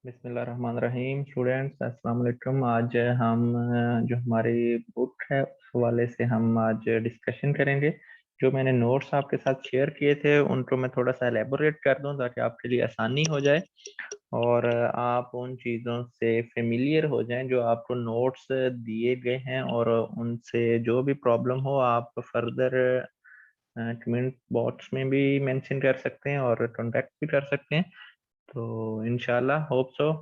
बिस्मिल्लाहिर्रहमानिर्रहीम। स्टूडेंट्स अस्सलाम वालेकुम। आज हम जो हमारी बुक है उस हवाले से हम आज डिस्कशन करेंगे। जो मैंने नोट्स आपके साथ शेयर किए थे उनको मैं थोड़ा सा एलेबोरेट कर दूं ताकि आपके लिए आसानी हो जाए और आप उन चीज़ों से फेमिलियर हो जाएं जो आपको नोट्स दिए गए हैं, और उनसे जो भी प्रॉब्लम हो आप फर्दर कमेंट बॉक्स में भी मेंशन कर सकते हैं और कांटेक्ट भी कर सकते हैं। तो इंशाल्लाह होप सो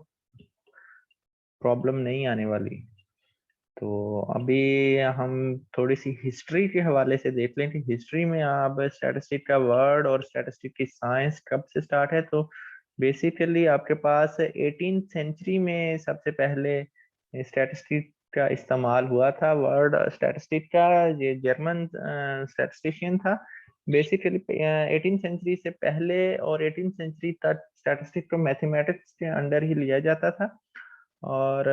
प्रॉब्लम नहीं आने वाली। तो अभी हम थोड़ी सी हिस्ट्री के हवाले से देख लें कि हिस्ट्री में आप स्टैटिस्टिक का वर्ड और स्टैटिस्टिक की साइंस कब से स्टार्ट है। तो बेसिकली आपके पास 18th सेंचुरी में सबसे पहले स्टैटिस्टिक का इस्तेमाल हुआ था। वर्ड स्टैटिस्टिक का ये जर्मन स्टैटिस्टिशियन था। बेसिकली 18th सेंचुरी से पहले और 18th सेंचुरी तक स्टैटिस्टिक को मैथमेटिक्स के अंडर ही लिया जाता था। और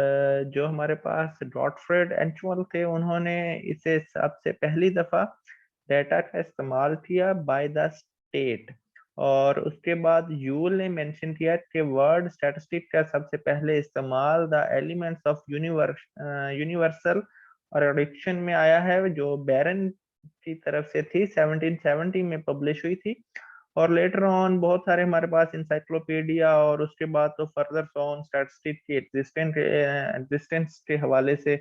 जो हमारे पास गॉटफ्रेड एंचुअल थे उन्होंने इसे सबसे पहली दफा डेटा का इस्तेमाल किया बाय द स्टेट। और उसके बाद यूल ने मेंशन किया कि वर्ड स्टैटिस्टिक का सबसे पहले इस्तेमाल द एलिमेंट्स ऑफ यूनिवर्सल और एडिक्शन में आया है, जो बैरन की तरफ से थी, 1770 में पब्लिश हुई थी। और लेटर ऑन बहुत सारे हमारे पास इंसाइक्लोपीडिया और उसके बाद तो फर्दर ऑन स्टैटिस्टिक की एग्जिस्टेंस के हवाले से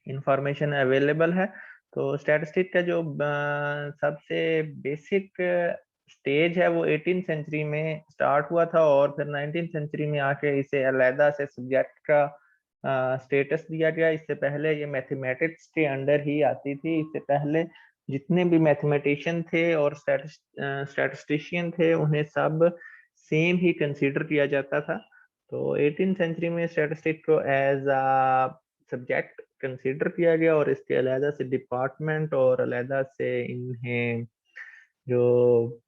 इंफॉर्मेशन अवेलेबल है। तो स्टैटिस्टिक का जो सबसे बेसिक स्टेज है वो 18th सेंचुरी में स्टार्ट हुआ था, और फिर 19th सेंचुरी में आके इसे अलहदा से सब्जेक्ट का स्टेटस दिया गया। इससे पहले ये मैथमेटिक्स के अंडर ही आती थी। इससे पहले जितने भी मैथमेटिशियन थे और स्टैटिस्टिशियन थे उन्हें सब सेम ही कंसीडर किया जाता था। तो 18th सेंचुरी में स्टैटिस्टिक को एज अ सब्जेक्ट कंसीडर किया गया और इसके अलहदा से डिपार्टमेंट और अलहदा से इन्हें जो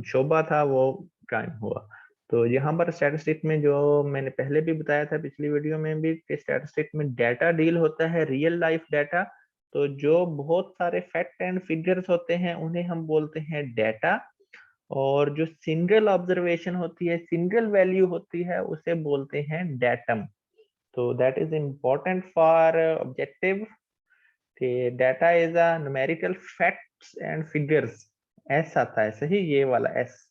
शोबा था वो कायम हुआ। तो यहाँ पर स्टैटिस्टिक में जो मैंने पहले भी बताया था पिछली वीडियो में भी कि स्टैटिस्टिक में डाटा डील होता है, रियल लाइफ डाटा। तो जो बहुत सारे फैक्ट एंड फिगर्स होते हैं उन्हें हम बोलते हैं डाटा, और जो सिंगल ऑब्जर्वेशन होती है, सिंगल वैल्यू होती है, उसे बोलते हैं डेटम। तो that is important for objective कि data is a numerical facts and figures. S आता है, सही, ये वाला एस।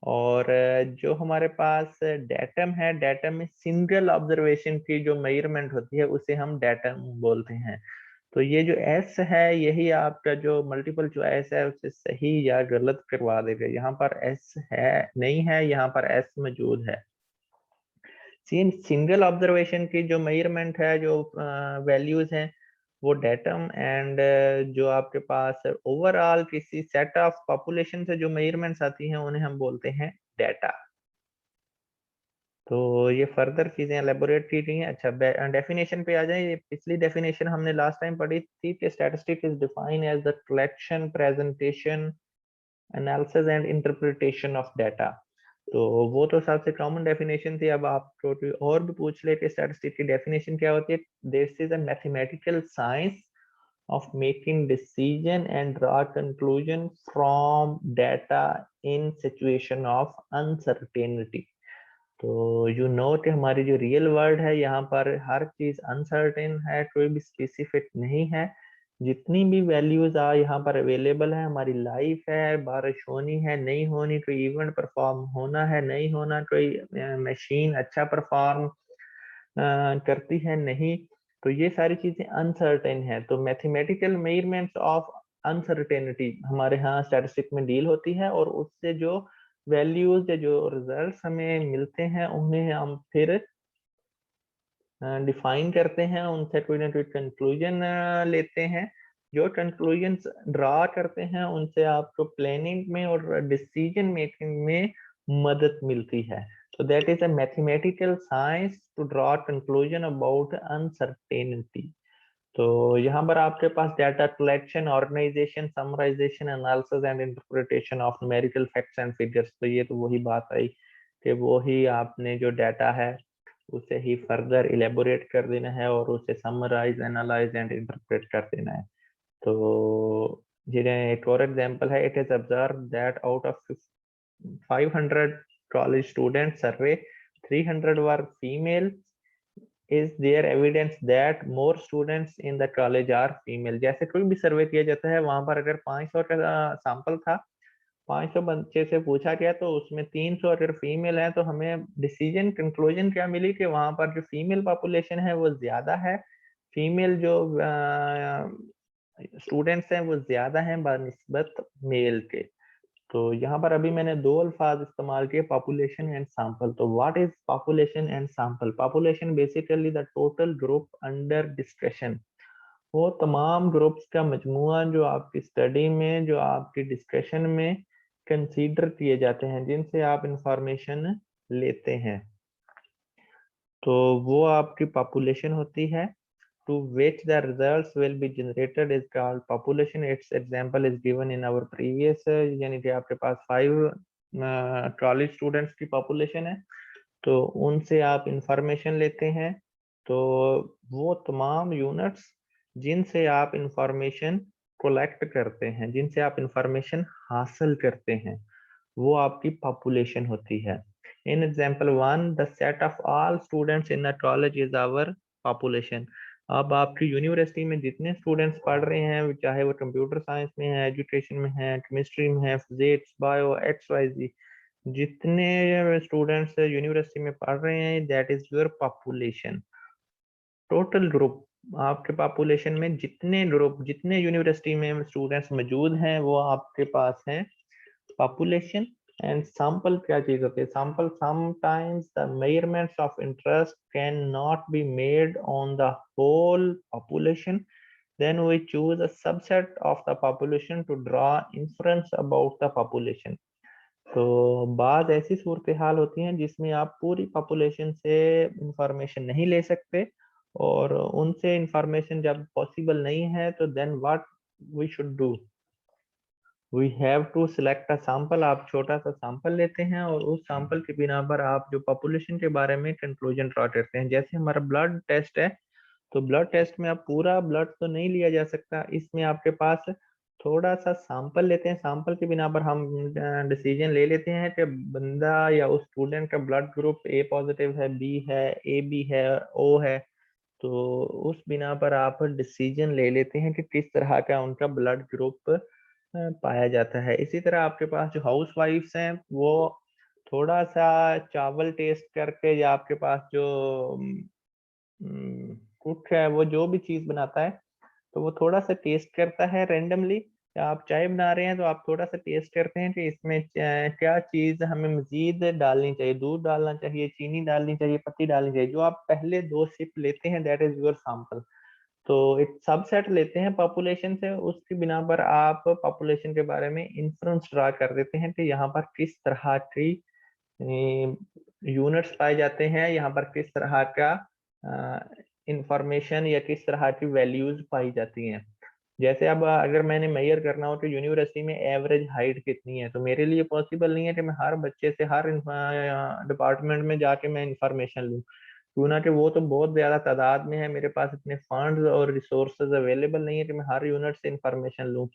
और जो हमारे पास डेटम है, डेटम में सिंगल ऑब्जर्वेशन की जो मेजरमेंट होती है उसे हम डेटम बोलते हैं। तो ये जो एस है यही आपका जो मल्टीपल चॉइस है उसे सही या गलत करवा देगा। यहाँ पर एस है नहीं है, यहाँ पर एस मौजूद है। सिंगल ऑब्जर्वेशन की जो मेजरमेंट है, जो वैल्यूज हैं, वो डेटम। एंड जो आपके पास ओवरऑल किसी सेट ऑफ पॉपुलेशन से जो मेजरमेंट्स आती हैं उन्हें हम बोलते हैं डेटा। तो ये फर्दर चीजें एलेबोरेट की गई हैं। अच्छा, डेफिनेशन पे आ जाए। ये पिछली डेफिनेशन हमने लास्ट टाइम पढ़ी थी कि statistic is defined as the collection, presentation, analysis and interpretation of data. तो वो तो सबसे कॉमन डेफिनेशन थी। अब आप कोई और भी पूछ ले कि स्टैटिस्टिक की डेफिनेशन क्या होती है। This is a mathematical science of making decision and draw conclusion from data in situation of uncertainty। तो यू नो कि हमारी जो रियल वर्ल्ड है यहाँ पर हर चीज अनसर्टेन है, कोई भी स्पेसिफिक नहीं है। जितनी भी वैल्यूज आ यहाँ पर अवेलेबल है, हमारी लाइफ है, बारिश होनी है नहीं होनी, कोई इवेंट परफॉर्म होना है नहीं होना, कोई मशीन अच्छा परफॉर्म करती है नहीं। तो ये सारी चीजें अनसर्टेन है। तो मैथमेटिकल मेजरमेंट्स ऑफ अनसर्टेनिटी हमारे यहाँ स्टैटिस्टिक में डील होती है, और उससे जो वैल्यूज या जो रिजल्ट्स हमें मिलते हैं उन्हें हम फिर डिफाइन करते हैं, उनसे कोई ना कोई कंक्लूजन लेते हैं। जो कंक्लूजन्स ड्रा करते हैं उनसे आपको प्लानिंग में और डिसीजन मेकिंग में मदद मिलती है। तो that is a mathematical science to draw conclusion about uncertainty. तो यहाँ पर आपके पास data collection, organisation, summarisation, analysis and interpretation of numerical facts and figures. तो ये तो वही बात आई कि वो ही आपने जो डाटा है उसे ही फर्दर इलेबोरेट कर देना है और उसे समराइज, एनालाइज एंड इंटरप्रेट कर देना है। तो जिन्हें एक और एग्जांपल है, it is observe that out of 500 college student survey, 300 were female, is there evidence that more students in the college are female. जैसे कोई भी सर्वे किया जाता है, वहां पर अगर 500 का सैंपल था, 500 बच्चे से पूछा गया, तो उसमें 300 अगर फीमेल है, तो हमें डिसीजन कंक्लूजन क्या मिली कि वहां पर जो फीमेल पॉपुलेशन है वो ज्यादा है, फीमेल जो स्टूडेंट्स हैं वो ज्यादा हैं बनिस्बत मेल के। तो यहाँ पर अभी मैंने दो अल्फाज इस्तेमाल किए, पॉपुलेशन एंड सैंपल। तो what is population and sample? Population basically the total group under discussion, वो तमाम ग्रुप्स का मजमुआ जो आपकी स्टडी में, जो आपकी डिस्कशन में कंसीडर किए जाते हैं, जिनसे आप इंफॉर्मेशन लेते हैं, तो वो आपकी पॉपुलेशन होती है। to which the results will be generated is called population. Its example is given in our previous, यानी कि आपके पास 5 कॉलेज स्टूडेंट्स की पॉपुलेशन है, तो उनसे आप इंफॉर्मेशन लेते हैं। तो वो तमाम यूनिट्स जिनसे आप इंफॉर्मेशन कलेक्ट करते हैं, जिनसे आप इंफॉर्मेशन हासिल करते हैं, वो आपकी पॉपुलेशन होती है। In example 1, the set of all students in the college is our population. अब आपकी यूनिवर्सिटी में जितने स्टूडेंट्स पढ़ रहे हैं, चाहे वो कंप्यूटर साइंस में है, एजुकेशन में है, केमिस्ट्री में है, फिजिक्स, बायो, एक्स वाई जी, जितने स्टूडेंट्स यूनिवर्सिटी में पढ़ रहे हैं, that is your population. Total group, आपके पॉपुलेशन में जितने ग्रुप, जितने यूनिवर्सिटी में स्टूडेंट्स मौजूद हैं, वो आपके पास हैं पॉपुलेशन। एंड सैंपल क्या चीज होती है? Sample, sometimes the measurements of interest can not be made on the whole population, then we choose a subset of the population to draw inference about the population। तो बाद ऐसी सूरत हाल होती हैं जिसमें आप पूरी पॉपुलेशन से इंफॉर्मेशन नहीं ले सकते, और उनसे इंफॉर्मेशन जब पॉसिबल नहीं है, तो then what we should do, we have to select a sample. आप छोटा सा सैंपल लेते हैं, और उस सैंपल के बिना पर आप जो पॉपुलेशन के बारे में कंक्लूजन ड्रॉ करते हैं। जैसे हमारा ब्लड टेस्ट है, तो ब्लड टेस्ट में आप पूरा ब्लड तो नहीं लिया जा सकता, इसमें आपके पास थोड़ा सा सैंपल लेते हैं। सैंपल के बिना पर हम डिसीजन ले लेते हैं कि बंदा या उस स्टूडेंट का ब्लड ग्रुप ए पॉजिटिव है, बी है, ए बी है, ओ है। तो उस बिना पर आप डिसीजन ले लेते हैं कि किस तरह का उनका ब्लड ग्रुप पाया जाता है। इसी तरह आपके पास जो हाउस वाइफ्स हैं, वो थोड़ा सा चावल टेस्ट करके, या आपके पास जो कुक है, वो जो भी चीज बनाता है, तो वो थोड़ा सा टेस्ट करता है रेंडमली। या आप चाय बना रहे हैं, तो आप थोड़ा सा टेस्ट करते हैं कि इसमें क्या चीज हमें मजीद डालनी चाहिए, दूध डालना चाहिए, चीनी डालनी चाहिए, पत्ती डालनी चाहिए। जो आप पहले 2 सिप लेते हैं, दैट इज योर सैंपल। तो एक सबसेट लेते हैं पॉपुलेशन से, उसकी बिना पर आप पॉपुलेशन के बारे में इंफ्रेंस ड्रा कर देते हैं कि यहाँ पर किस तरह की यूनिट्स पाए जाते हैं, यहाँ पर किस तरह का इंफॉर्मेशन या किस तरह की वैल्यूज पाई जाती हैं। जैसे अब अगर मैंने मेजर करना हो कि यूनिवर्सिटी में एवरेज हाइट कितनी है, तो मेरे लिए पॉसिबल नहीं है कि मैं हर बच्चे से हर डिपार्टमेंट में जाके मैं इंफॉर्मेशन लूँ, क्यों ना कि वो तो बहुत ज्यादा तादाद में है, मेरे पास इतने फंड्स और रिसोर्सेज अवेलेबल नहीं है कि मैं हर यूनिट से इंफॉर्मेशन लूँ।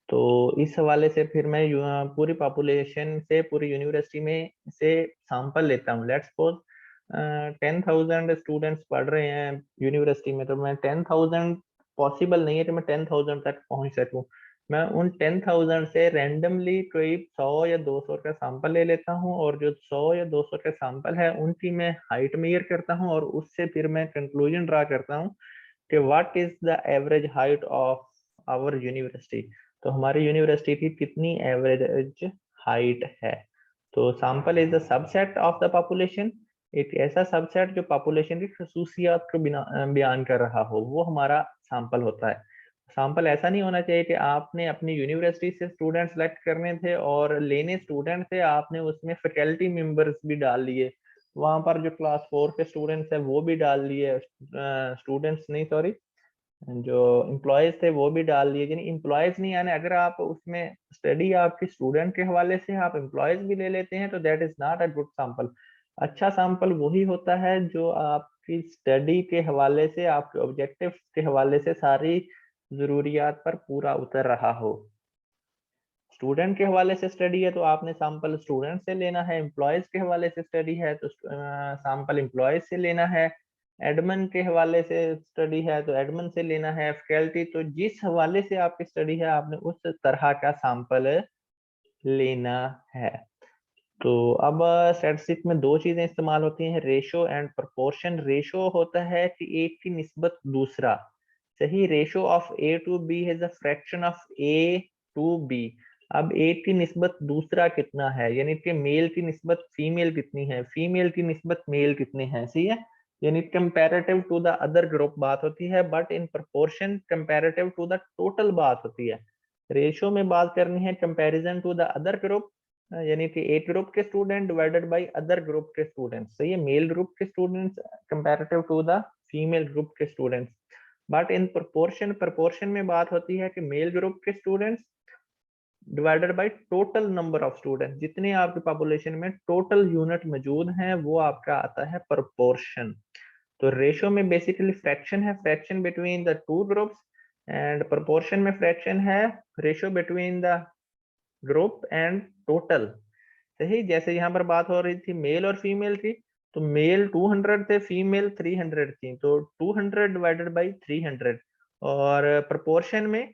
तो इस हवाले से फिर मैं पूरी पॉपुलेशन से, पूरी यूनिवर्सिटी में से सैंपल लेता हूँ। लेट्स सपोज 10,000 स्टूडेंट्स पढ़ रहे हैं यूनिवर्सिटी में, तो मैं 10,000 पॉसिबल नहीं है कि मैं 10,000 तक पहुंच सकूं। मैं उन 10,000 से रैंडमली कोई 100 या 200 का सैंपल ले लेता हूँ, और जो 100 या 200 का सैंपल है, उनकी मैं हाइट मेजर करता हूँ, और उससे फिर मैं कंक्लूजन ड्रा करता हूँ कि what is the average height of our university. तो हमारी यूनिवर्सिटी की कितनी एवरेज हाइट है। तो sample is the subset of the population, एक ऐसा सबसेट जो पॉपुलेशन की खसूसियात को बयान कर रहा हो, वो हमारा सैंपल होता है। सैंपल ऐसा नहीं होना चाहिए कि आपने अपनी यूनिवर्सिटी से स्टूडेंट सेलेक्ट करने थे, और लेने स्टूडेंट थे, आपने उसमें फैकल्टी मेंबर्स भी डाल लिए, वहां पर जो क्लास 4 के स्टूडेंट्स हैं वो भी डाल लिए, स्टूडेंट्स नहीं सॉरी, जो एम्प्लॉयज थे वो भी डाल दिए। यानी एम्प्लॉयज नहीं आने, अगर आप उसमें स्टडी आपकी स्टूडेंट के हवाले से आप एम्प्लॉयज भी ले लेते हैं, तो that is not a good sample. अच्छा सैंपल वही होता है जो आपकी स्टडी के हवाले से, आपके ऑब्जेक्टिव के हवाले से सारी जरूरियात पर पूरा उतर रहा हो। स्टूडेंट के हवाले से स्टडी है तो आपने सैंपल स्टूडेंट से लेना है, एम्प्लॉयज के हवाले से स्टडी है तो सैंपल एम्प्लॉयज से लेना है, एडमिन के हवाले से स्टडी है तो एडमिन से लेना है, फैकल्टी, तो जिस हवाले से आपकी स्टडी है आपने उस तरह का सैंपल लेना है। तो अब स्टैटिस्टिक में दो चीजें इस्तेमाल होती हैं, रेशो एंड प्रोपोर्शन। रेशो होता है कि एक की निस्बत दूसरा, सही, ratio of a to b is a fraction of a to b. अब एक की निस्बत दूसरा कितना है, यानी कि मेल की निस्बत फीमेल कितनी है, फीमेल की निस्बत मेल कितनी है, सही है, यानी comparative to the other group बात होती है, but in proportion comparative to the total बात होती है। रेशो में बात करनी है comparison to the other group, यानी कि एक ग्रुप के student divided by other group के स्टूडेंट्स, सही है, मेल ग्रुप के students comparative to the female group के students. But in proportion, proportion में बात होती है कि मेल ग्रुप के students divided by total number of students, जितने आपकी पॉपुलेशन में टोटल यूनिट मौजूद हैं वो आपका आता है प्रोपोर्शन। तो रेशो में बेसिकली फ्रैक्शन है, fraction between the two groups, and proportion में फ्रैक्शन है ratio between the group and total, सही। जैसे यहाँ पर बात हो रही थी मेल और फीमेल की, तो मेल 200 थे, फीमेल 300 थी, तो 200 डिवाइडेड बाई 300, और प्रोपोर्शन में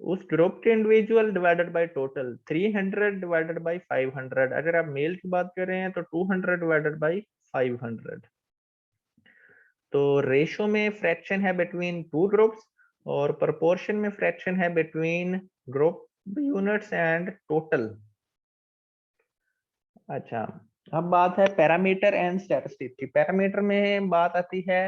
उस ग्रुप के individual divided by total 300 divided by 500। अगर आप मेल की बात कर रहे हैं तो 200 डिवाइडेड बाय 500। तो रेशो में फ्रैक्शन है बिटवीन टू ग्रुप्स और प्रोपोर्शन में फ्रैक्शन है between group units and total. अच्छा, अब बात है पैरामीटर एंड स्टैटिस्टिक की। पैरामीटर में बात आती है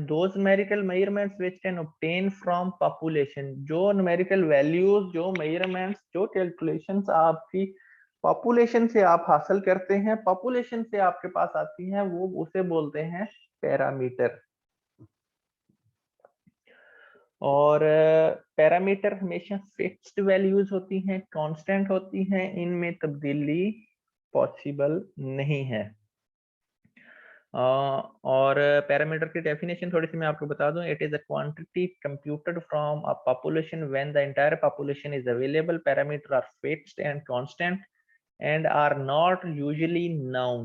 those numerical measurements which can obtain from population, जो numerical values, जो measurements, जो calculations आपकी population से आप हासिल करते हैं, population से आपके पास आती हैं, वो उसे बोलते हैं पैरामीटर। और पैरामीटर हमेशा फिक्स्ड वैल्यूज होती हैं, कांस्टेंट होती हैं, इनमें तब्दीली पॉसिबल नहीं है। और पैरामीटर की डेफिनेशन थोड़ी सी मैं आपको बता दूं, it is a quantity computed from a population when the entire population is available, parameter are fixed and constant and are not usually known.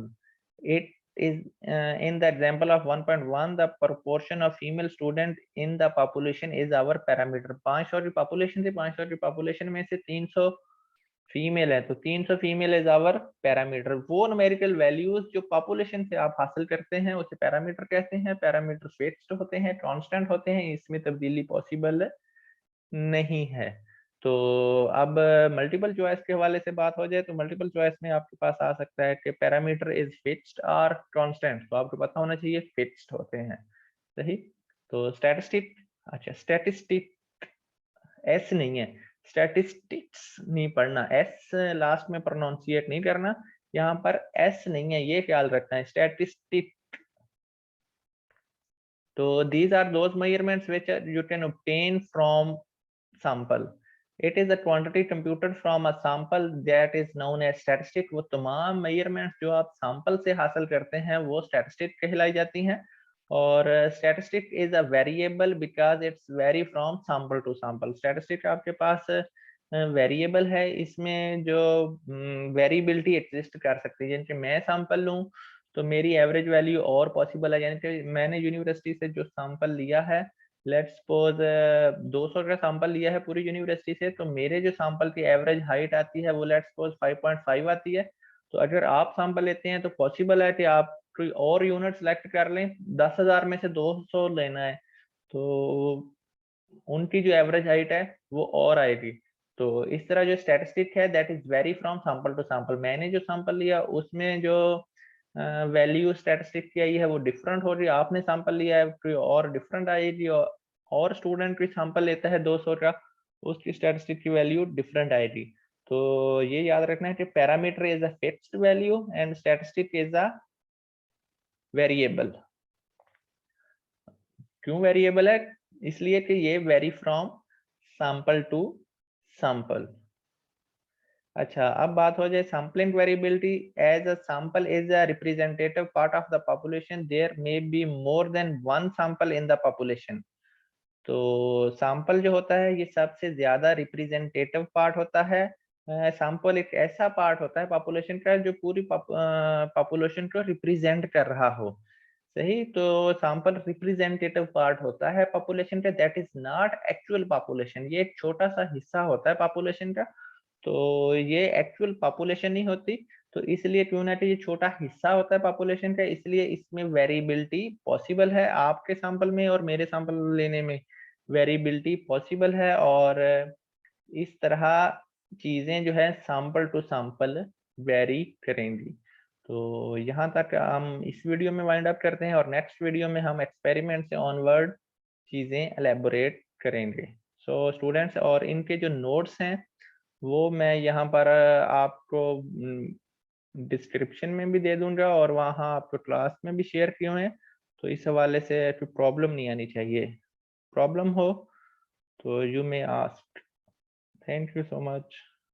It is in the example of 1.1, the proportion of female student in the population is our parameter। 500 की population थी, 500 की population में से 300 female है, तो 300 female is our parameter. वो numerical values जो population से आप हासिल करते हैं उसे पैरामीटर कहते हैं। पैरामीटर फिक्स्ड होते हैं, कांस्टेंट होते हैं, इसमें तब्दीली पॉसिबल नहीं है। तो अब मल्टीपल चॉइस के हवाले से बात हो जाए तो मल्टीपल चॉइस में आपके पास आ सकता है कि पैरामीटर इज फिक्स्ड और कांस्टेंट, तो आपको पता होना चाहिए फिक्स्ड होते हैं, सही। तो स्टैटिस्टिक, अच्छा स्टैटिस्टिक एस नहीं है, स्टैटिस्टिक्स नहीं पढ़ना, एस लास्ट में प्रोनाउंसिएट नहीं करना, यहाँ पर एस नहीं है, ये ख्याल रखना है, स्टैटिस्टिक। तो these are those measurements which you can obtain from sample। It is a quantity computed from a sample that is known as statistic। वो तमाम measurements जो आप sample से हासिल करते हैं वो statistic कहलाई जाती हैं। और statistic is a variable because it's vary from sample to sample। statistic आपके पास वेरिएबल है, इसमें जो वेरिएबिलिटी एग्जिस्ट कर सकती है, यानी कि मैं सैंपल लूं तो मेरी एवरेज वैल्यू और पॉसिबल है, यानी कि मैंने यूनिवर्सिटी से जो सैंपल लिया है, लेट्स सपोज 200 का सैंपल लिया है पूरी यूनिवर्सिटी से, तो मेरे जो सैंपल की एवरेज हाइट आती है वो लेट्स सपोज 5.5 आती है। तो अगर आप सैंपल लेते हैं तो पॉसिबल है कि आप कोई और यूनिट सेलेक्ट कर लें, 10,000 में से 200 लेना है तो उनकी जो एवरेज हाइट है वो और आएगी। तो इस तरह जो स्टैटिस्टिक है that is vary from sample to sample. मैंने जो सैंपल लिया उसमें जो वैल्यू स्टैटिस्टिक की आई है वो डिफरेंट हो रही है, आपने सैंपल लिया है कोई और डिफरेंट आएगी, और स्टूडेंट कोई सैंपल लेता है 200 का, उसकी स्टैटिस्टिक की वैल्यू डिफरेंट आएगी। तो ये याद रखना है कि parameter is a fixed value and statistic is a variable. क्यों वेरिएबल है? इसलिए कि ये vary from sample to sample. अच्छा, अब बात हो जाए sampling variability. As a sample is a representative part of the population, there may be more than one sample in the population. तो सैंपल जो होता है ये सबसे ज्यादा रिप्रेजेंटेटिव पार्ट होता है, सैंपल एक ऐसा पार्ट होता है पॉपुलेशन का जो पूरी पॉपुलेशन को रिप्रेजेंट कर रहा हो। सही, तो सैंपल रिप्रेजेंटेटिव पार्ट होता है पॉपुलेशन का, that is not actual population. ये एक छोटा सा हिस्सा होता है पॉपुलेशन का, तो ये एक्चुअल पॉपुलेशन नहीं होती। तो इसलिए क्यों ना कि ये छोटा हिस्सा होता है पॉपुलेशन का, इसलिए इसमें वेरिएबिलिटी पॉसिबल है। आपके सैंपल में और मेरे सैंपल लेने में वेरिएबिलिटी पॉसिबल है, और इस तरह चीजें जो है सैंपल टू सैंपल वेरी करेंगी। तो यहाँ तक हम इस वीडियो में वाइंड अप करते हैं, और नेक्स्ट वीडियो में हम एक्सपेरिमेंट से ऑनवर्ड चीजें एलेबोरेट करेंगे। सो स्टूडेंट्स, और इनके जो नोट्स हैं वो मैं यहाँ पर आपको डिस्क्रिप्शन में भी दे दूंगा, और वहाँ आपको क्लास में भी शेयर किए हुए हैं। तो इस हवाले से कोई प्रॉब्लम नहीं आनी चाहिए। प्रॉब्लम हो तो you may ask. Thank you so much.